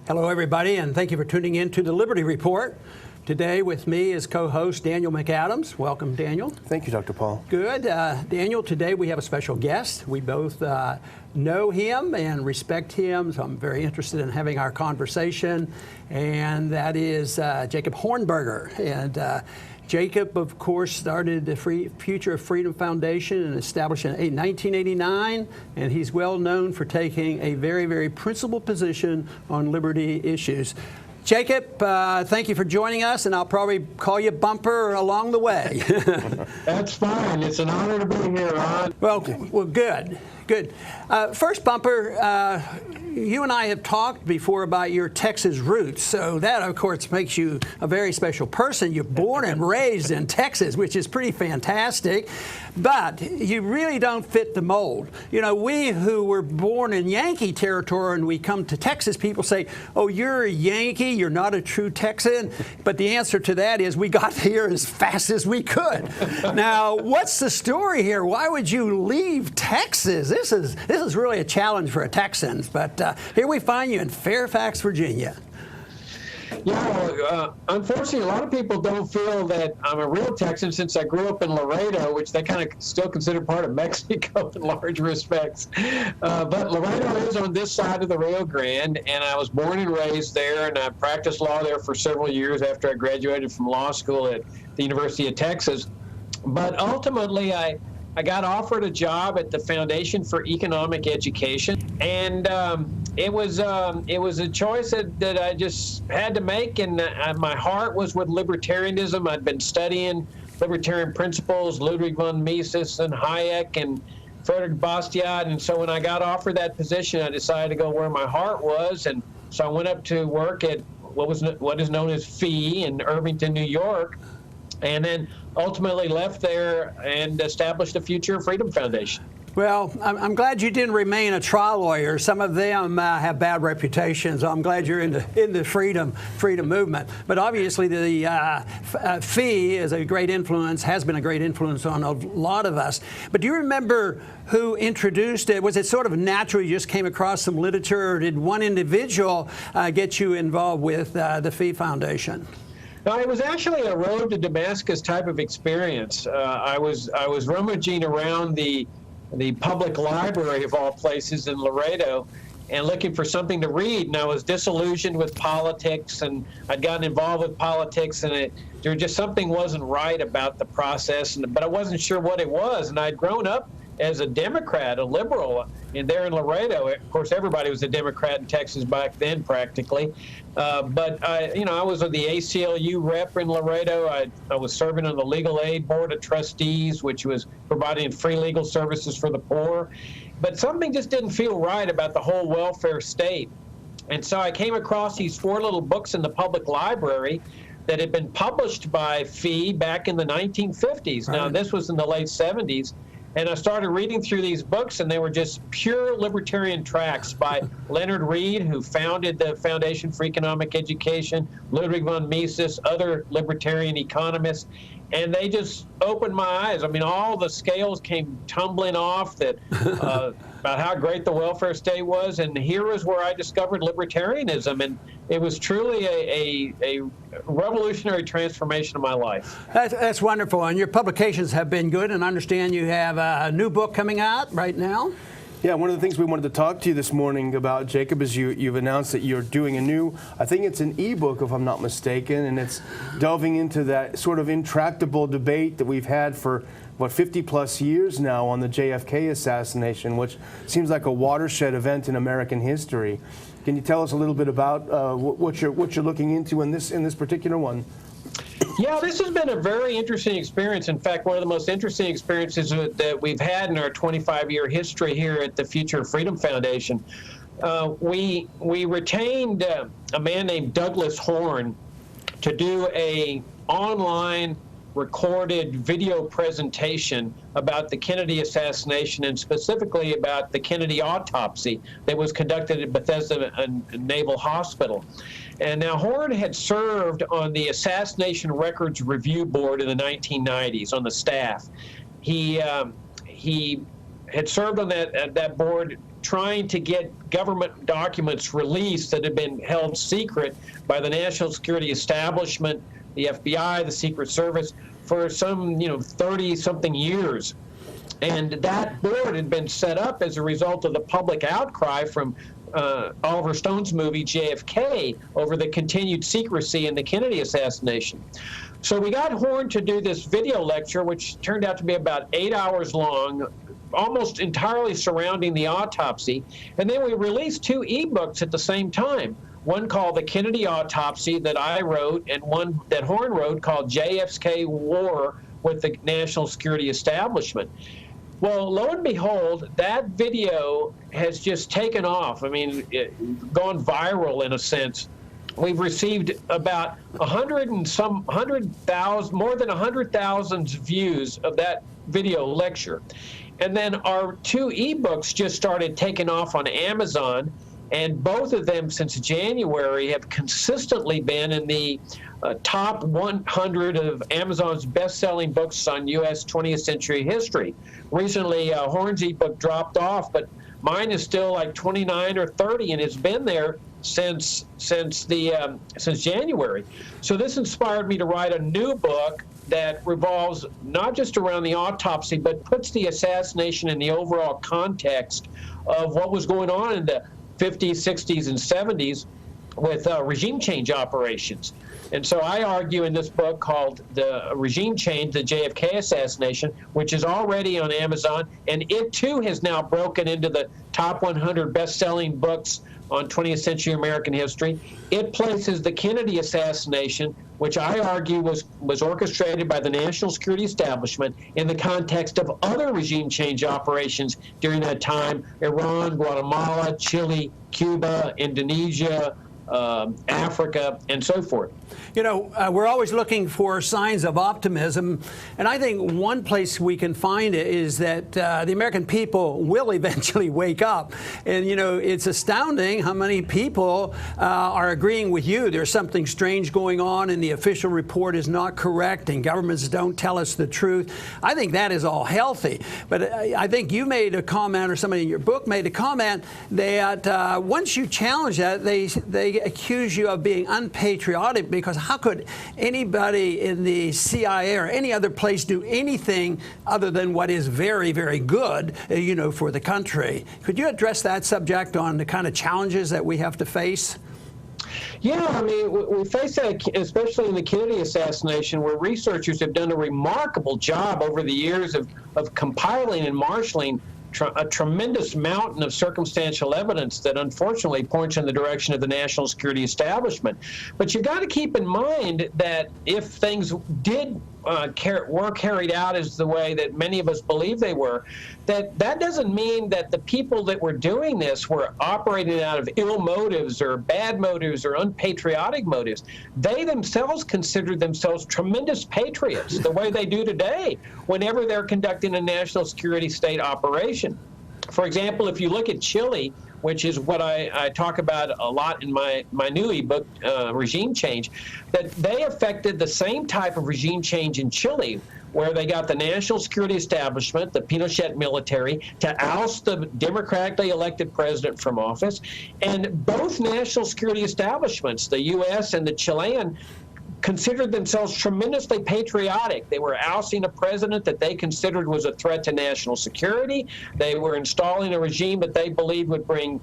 Hello, everybody, and thank you for tuning in to the Liberty Report. Today with me is co-host Daniel McAdams. Welcome, Daniel. Thank you, Dr. Paul. Good. Daniel, today we have a special guest. We both know him and respect him, so I'm very interested in having our conversation, and that is Jacob Hornberger. And Jacob, of course, started the Future of Freedom Foundation and established in 1989, and he's well known for taking a very, very principled position on liberty issues. Jacob, thank you for joining us, and I'll probably call you Bumper along the way. That's fine. It's an honor to be here, Ron. Well, good. First, Bumper, you and I have talked before about your Texas roots, so that, of course, makes you a very special person. You're born and raised in Texas, which is pretty fantastic, but you really don't fit the mold. You know, we who were born in Yankee territory and we come to Texas, people say, oh, you're a Yankee, you're not a true Texan, but the answer to that is we got here as fast as we could. Now, what's the story here? Why would you leave Texas? This is really a challenge for a Texan, but here we find you in Fairfax, Virginia. Yeah, unfortunately, a lot of people don't feel that I'm a real Texan since I grew up in Laredo, which they kind of still consider part of Mexico in large respects. But Laredo is on this side of the Rio Grande, and I was born and raised there, and I practiced law there for several years after I graduated from law school at the University of Texas. But ultimately, I got offered a job at the Foundation for Economic Education, and it was a choice that I just had to make, and my heart was with libertarianism. I'd been studying libertarian principles, Ludwig von Mises and Hayek and Frederick Bastiat, and so when I got offered that position, I decided to go where my heart was, and so I went up to work at what is known as FEE in Irvington, New York, and then ultimately left there and established the Future of Freedom Foundation. Well, I'm glad you didn't remain a trial lawyer. Some of them have bad reputations. I'm glad you're in the freedom movement. But obviously, the FEE is a great influence, has been a great influence on a lot of us. But do you remember who introduced it? Was it sort of natural? You just came across some literature, or did one individual get you involved with the FEE Foundation? No, it was actually a road to Damascus type of experience. I was rummaging around the public library of all places in Laredo and looking for something to read, and I was disillusioned with politics, and I'd gotten involved with politics, and there just something wasn't right about the process, but I wasn't sure what it was, and I'd grown up as a Democrat, a liberal, and there in Laredo. Of course, everybody was a Democrat in Texas back then, practically. But I was the ACLU rep in Laredo. I was serving on the Legal Aid Board of Trustees, which was providing free legal services for the poor. But something just didn't feel right about the whole welfare state. And so I came across these 4 little books in the public library that had been published by FEE back in the 1950s. Right. Now, this was in the late 70s. And I started reading through these books, and they were just pure libertarian tracts by Leonard Read, who founded the Foundation for Economic Education, Ludwig von Mises, other libertarian economists, and they just opened my eyes. I mean, all the scales came tumbling off about how great the welfare state was, and here was where I discovered libertarianism, and it was truly a revolutionary transformation of my life. That's wonderful, and your publications have been good, and I understand you have a new book coming out right now. Yeah, one of the things we wanted to talk to you this morning about, Jacob, is you've announced that you're doing a new, I think it's an e-book if I'm not mistaken, and it's delving into that sort of intractable debate that we've had for 50 plus years now on the JFK assassination, which seems like a watershed event in American history. Can you tell us a little bit about what you're looking into in this particular one? Yeah, this has been a very interesting experience. In fact, one of the most interesting experiences that we've had in our 25-year history here at the Future of Freedom Foundation. We retained a man named Douglas Horn to do an online recorded video presentation about the Kennedy assassination, and specifically about the Kennedy autopsy that was conducted at Bethesda Naval Hospital. And now Horn had served on the Assassination Records Review Board in the 1990s on the staff. He had served on that board trying to get government documents released that had been held secret by the national security establishment, the FBI, the Secret Service, for some 30-something years. And that board had been set up as a result of the public outcry from Oliver Stone's movie JFK over the continued secrecy in the Kennedy assassination. So we got Horn to do this video lecture, which turned out to be about 8 hours long, almost entirely surrounding the autopsy. And then we released 2 ebooks at the same time. One called The Kennedy Autopsy that I wrote, and one that Horn wrote called JFK War with the National Security Establishment. Well, lo and behold, that video has just taken off. I mean, gone viral in a sense. We've received about more than 100,000 views of that video lecture. And then our 2 ebooks just started taking off on Amazon, and both of them since January have consistently been in the top 100 of Amazon's best-selling books on U.S. 20th century history. Recently, Horn's ebook dropped off, but mine is still like 29 or 30, and it's been there since January. So this inspired me to write a new book that revolves not just around the autopsy, but puts the assassination in the overall context of what was going on in the 50s, 60s, and 70s with regime change operations. And so I argue in this book called The Regime Change, the JFK Assassination, which is already on Amazon, and it too has now broken into the top 100 best-selling books on 20th century American history. It places the Kennedy assassination, which I argue was orchestrated by the national security establishment, in the context of other regime change operations during that time: Iran, Guatemala, Chile, Cuba, Indonesia, Africa, and so forth. We're always looking for signs of optimism, and I think one place we can find it is that the American people will eventually wake up. And, it's astounding how many people are agreeing with you. There's something strange going on, and the official report is not correct, and governments don't tell us the truth. I think that is all healthy. But I think you made a comment, or somebody in your book made a comment, that once you challenge that, they accuse you of being unpatriotic, because how could anybody in the CIA or any other place do anything other than what is very, very good, for the country? Could you address that subject on the kind of challenges that we have to face? Yeah, I mean, we face that, especially in the Kennedy assassination, where researchers have done a remarkable job over the years of compiling and marshaling a tremendous mountain of circumstantial evidence that unfortunately points in the direction of the national security establishment. But you've got to keep in mind that if things did were carried out as the way that many of us believe they were, that doesn't mean that the people that were doing this were operating out of ill motives or bad motives or unpatriotic motives. They themselves considered themselves tremendous patriots, the way they do today whenever they're conducting a national security state operation. For example, if you look at Chile, which is what I talk about a lot in my new ebook, Regime Change, that they affected the same type of regime change in Chile, where they got the national security establishment, the Pinochet military, to oust the democratically elected president from office. And both national security establishments, the U.S. and the Chilean, considered themselves tremendously patriotic. They were ousting a president that they considered was a threat to national security. They were installing a regime that they believed would bring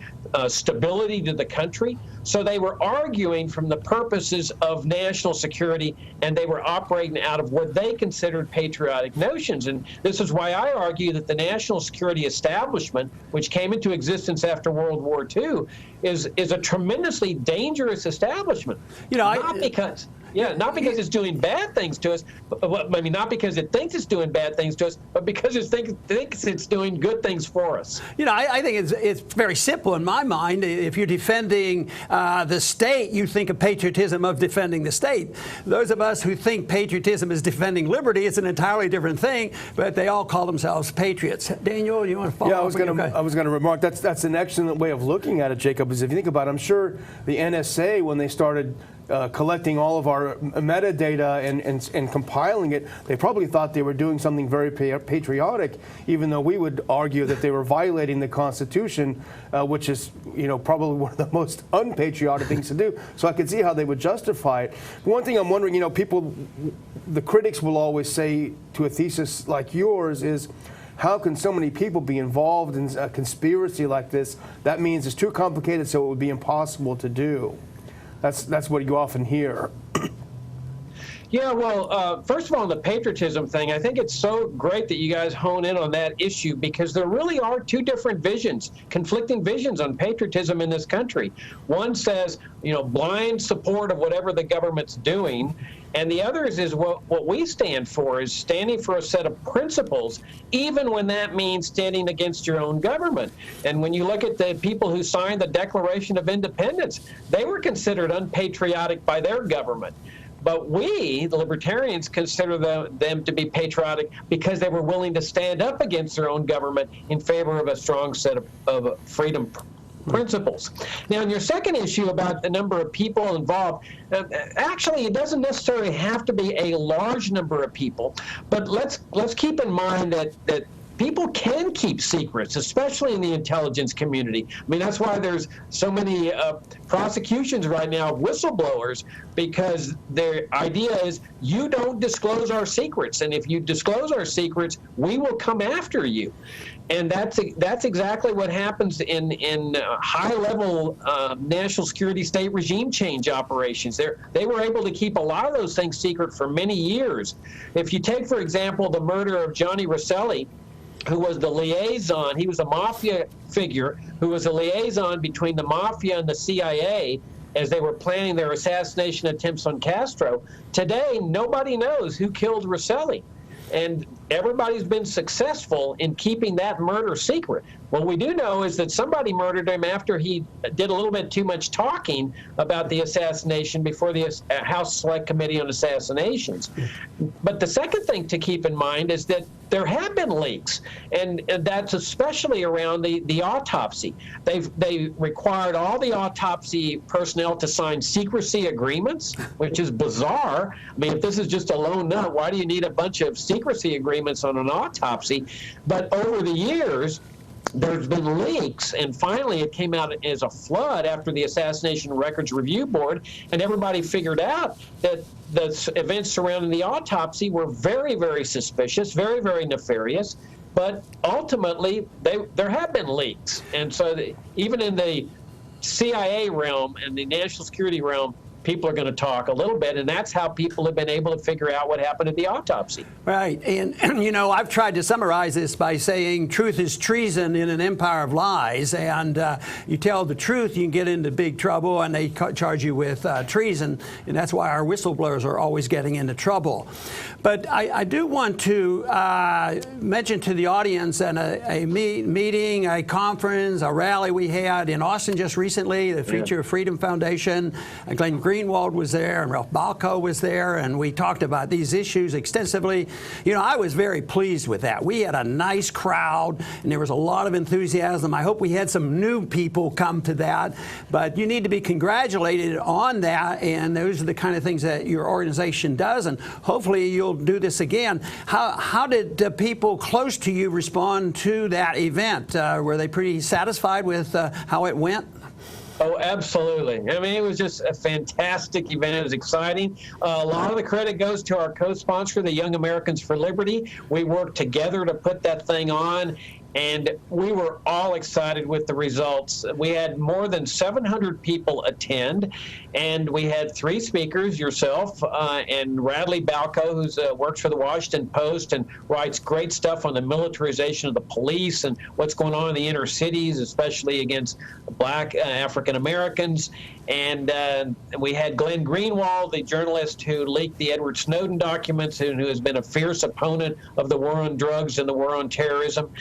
stability to the country. So they were arguing from the purposes of national security, and they were operating out of what they considered patriotic notions. And this is why I argue that the national security establishment, which came into existence after World War II, is a tremendously dangerous establishment. Not because it's doing bad things to us, not because it thinks it's doing bad things to us, but because it thinks it's doing good things for us. I think it's very simple in my mind. If you're defending the state, you think of patriotism of defending the state. Those of us who think patriotism is defending liberty, it's an entirely different thing, but they all call themselves patriots. Daniel, you want to follow up? I was going to remark that's an excellent way of looking at it, Jacob, is if you think about it, I'm sure the NSA, when they started collecting all of our metadata and compiling it, they probably thought they were doing something very patriotic, even though we would argue that they were violating the Constitution, which is, probably one of the most unpatriotic things to do. So I could see how they would justify it. One thing I'm wondering, the critics will always say to a thesis like yours is, how can so many people be involved in a conspiracy like this? That means it's too complicated, so it would be impossible to do. That's what you often hear. Yeah, well, first of all, on the patriotism thing, I think it's so great that you guys hone in on that issue, because there really are two different visions, conflicting visions on patriotism in this country. One says, blind support of whatever the government's doing, and the other is what we stand for, is standing for a set of principles, even when that means standing against your own government. And when you look at the people who signed the Declaration of Independence, they were considered unpatriotic by their government. But we, the libertarians, consider them to be patriotic because they were willing to stand up against their own government in favor of a strong set of freedom principles. Now, in your second issue about the number of people involved, actually, it doesn't necessarily have to be a large number of people, but let's keep in mind that people can keep secrets, especially in the intelligence community. I mean, that's why there's so many prosecutions right now of whistleblowers, because their idea is you don't disclose our secrets, and if you disclose our secrets, we will come after you. And that's exactly what happens in high-level national security state regime change operations. They were able to keep a lot of those things secret for many years. If you take, for example, the murder of Johnny Rosselli, who was the liaison, he was a mafia figure who was a liaison between the mafia and the CIA as they were planning their assassination attempts on Castro. Today, nobody knows who killed Rosselli. And everybody's been successful in keeping that murder secret. What we do know is that somebody murdered him after he did a little bit too much talking about the assassination before the House Select Committee on Assassinations. But the second thing to keep in mind is that there have been leaks, and that's especially around the autopsy. They required all the autopsy personnel to sign secrecy agreements, which is bizarre. I mean, if this is just a lone nut, why do you need a bunch of secrecy agreements on an autopsy? But over the years, there's been leaks, and finally it came out as a flood after the Assassination Records Review Board, and everybody figured out that the events surrounding the autopsy were very, very suspicious, very, very nefarious, but ultimately there have been leaks. And so even in the CIA realm and the national security realm, people are going to talk a little bit, and that's how people have been able to figure out what happened at the autopsy. Right, and I've tried to summarize this by saying truth is treason in an empire of lies, and you tell the truth, you can get into big trouble, and they charge you with treason, and that's why our whistleblowers are always getting into trouble. But I do want to mention to the audience at a meeting, a conference, a rally we had in Austin just recently, the Future of Freedom Foundation. Glenn Greenwald was there, and Ralph Balco was there, and we talked about these issues extensively. I was very pleased with that. We had a nice crowd, and there was a lot of enthusiasm. I hope we had some new people come to that, but you need to be congratulated on that, and those are the kind of things that your organization does, and hopefully you'll do this again. How did people close to you respond to that event? Were they pretty satisfied with how it went? Oh, absolutely. I mean, it was just a fantastic event. It was exciting. A lot of the credit goes to our co-sponsor, the Young Americans for Liberty. We worked together to put that thing on, and we were all excited with the results. We had more than 700 people attend, and we had 3 speakers, yourself and Radley Balco, who works for the Washington Post and writes great stuff on the militarization of the police and what's going on in the inner cities, especially against Black African Americans. And we had Glenn Greenwald, the journalist who leaked the Edward Snowden documents and who has been a fierce opponent of the war on drugs and the war on terrorism.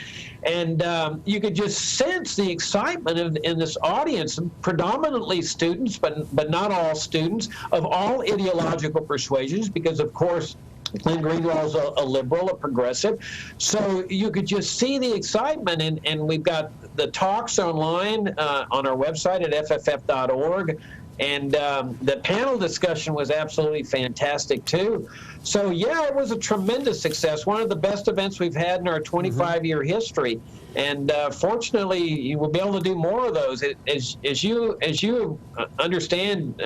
And you could just sense the excitement in this audience, predominantly students, but not all students, of all ideological persuasions, because, of course, Glenn Greenwald's a liberal, a progressive. So you could just see the excitement, and we've got the talks online on our website at fff.org. And the panel discussion was absolutely fantastic, too. So, yeah, it was a tremendous success, one of the best events we've had in our 25-year history. And fortunately, you will be able to do more of those. As you understand,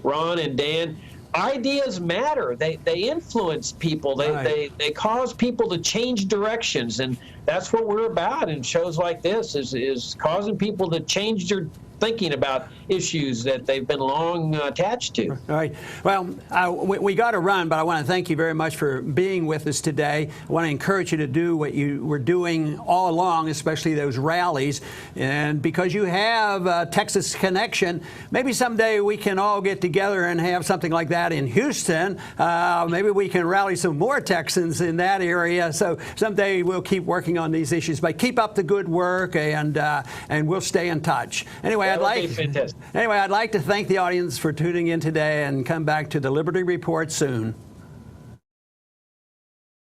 Ron and Dan, ideas matter. They influence people. They cause people to change directions, and that's what we're about in shows like this, is causing people to change their thinking about issues that they've been long attached to. All right. Well, we got to run, but I want to thank you very much for being with us today. I want to encourage you to do what you were doing all along, especially those rallies. And because you have a Texas connection, maybe someday we can all get together and have something like that in Houston. Maybe we can rally some more Texans in that area. So someday we'll keep working on these issues. But keep up the good work, and we'll stay in touch. Anyway, I'd like to thank the audience for tuning in today, and come back to the Liberty Report soon.